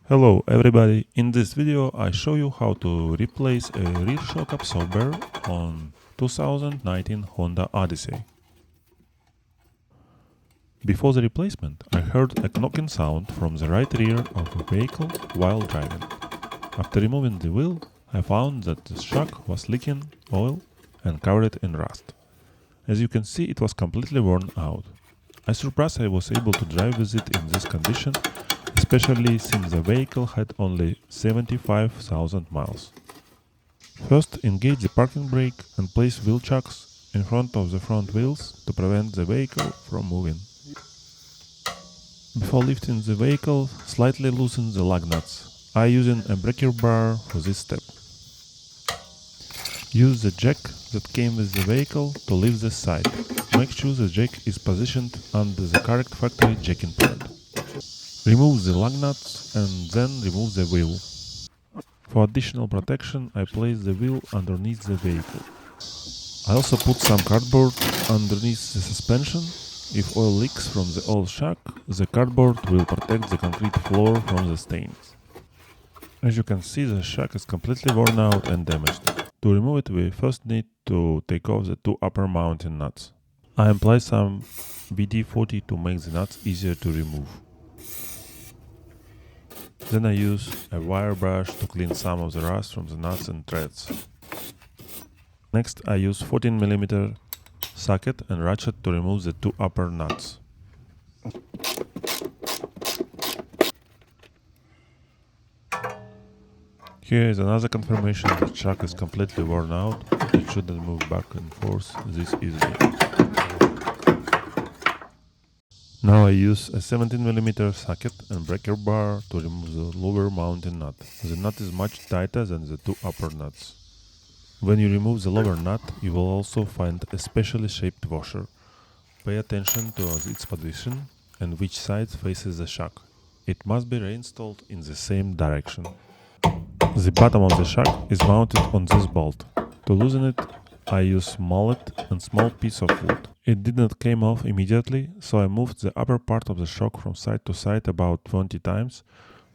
Hello everybody, in this video I show you how to replace a rear shock absorber on 2019 Honda Odyssey. Before the replacement I heard a knocking sound from the right rear of the vehicle while driving. After removing the wheel I found that the shock was leaking oil and covered in rust. As you can see, it was completely worn out. I'm surprised I was able to drive with it in this condition, especially since the vehicle had only 75,000 miles. First, engage the parking brake and place wheel chocks in front of the front wheels to prevent the vehicle from moving. Before lifting the vehicle, slightly loosen the lug nuts. I'm using a breaker bar for this step. Use the jack that came with the vehicle to lift the side. Make sure the jack is positioned under the correct factory jacking point. Remove the lug nuts and then remove the wheel. For additional protection, I place the wheel underneath the vehicle. I also put some cardboard underneath the suspension. If oil leaks from the old shock, the cardboard will protect the concrete floor from the stains. As you can see, the shock is completely worn out and damaged. To remove it, we first need to take off the two upper mounting nuts. I apply some WD-40 to make the nuts easier to remove. Then I use a wire brush to clean some of the rust from the nuts and threads. Next I use 14mm socket and ratchet to remove the two upper nuts. Here is another confirmation that the shock is completely worn out. It shouldn't move back and forth this easily. Now I use a 17mm socket and breaker bar to remove the lower mounting nut. The nut is much tighter than the two upper nuts. When you remove the lower nut, you will also find a specially shaped washer. Pay attention to its position and which side faces the shock. It must be reinstalled in the same direction. The bottom of the shock is mounted on this bolt. To loosen it, I use mallet and small piece of wood. It did not come off immediately, so I moved the upper part of the shock from side to side about 20 times.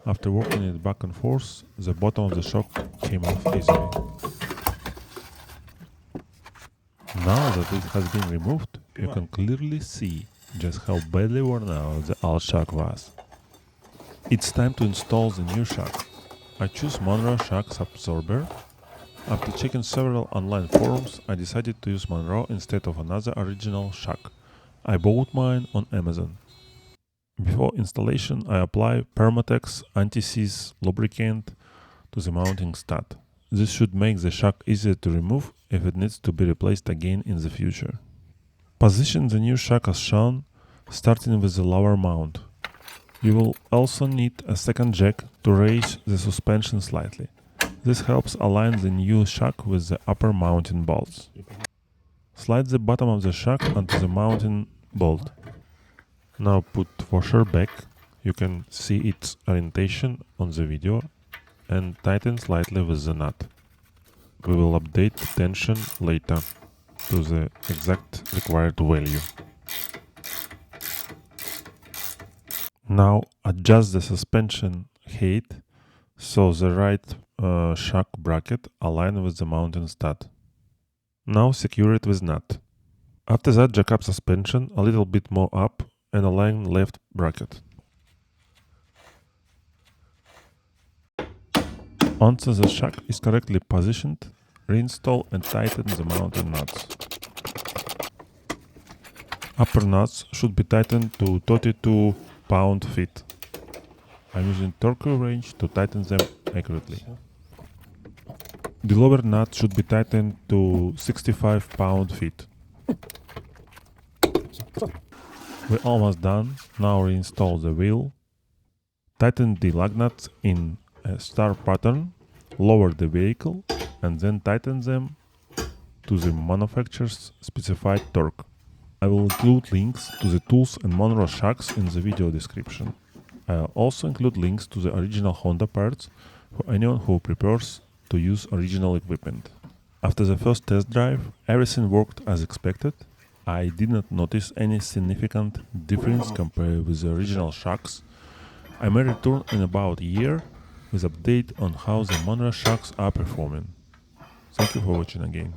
After working it back and forth, the bottom of the shock came off easily. Now that it has been removed, you can clearly see just how badly worn out the old shock was. It's time to install the new shock. I choose Monroe shock absorber. After checking several online forums, I decided to use Monroe instead of another original shock. I bought mine on Amazon. Before installation, I apply Permatex anti-seize lubricant to the mounting stud. This should make the shock easier to remove if it needs to be replaced again in the future. Position the new shock as shown, starting with the lower mount. You will also need a second jack to raise the suspension slightly. This helps align the new shock with the upper mounting bolts. Slide the bottom of the shock onto the mounting bolt. Now put washer back. You can see its orientation on the video and tighten slightly with the nut. We will update the tension later to the exact required value. Now adjust the suspension height so the right shock bracket align with the mounting stud. Now secure it with nut. After that, jack up suspension a little bit more up and align left bracket. Once the shock is correctly positioned, reinstall and tighten the mounting nuts. Upper nuts should be tightened to 32 pound-feet. I'm using torque wrench to tighten them accurately. The lower nut should be tightened to 65 pound-feet. We're almost done. Now reinstall the wheel. Tighten the lug nuts in a star pattern, lower the vehicle, and then tighten them to the manufacturer's specified torque. I will include links to the tools and Monroe shocks in the video description. I'll also include links to the original Honda parts for anyone who prefers to use original equipment. After the first test drive, everything worked as expected. I did not notice any significant difference compared with the original shocks. I may return in about a year with update on how the Monroe shocks are performing. Thank you for watching again.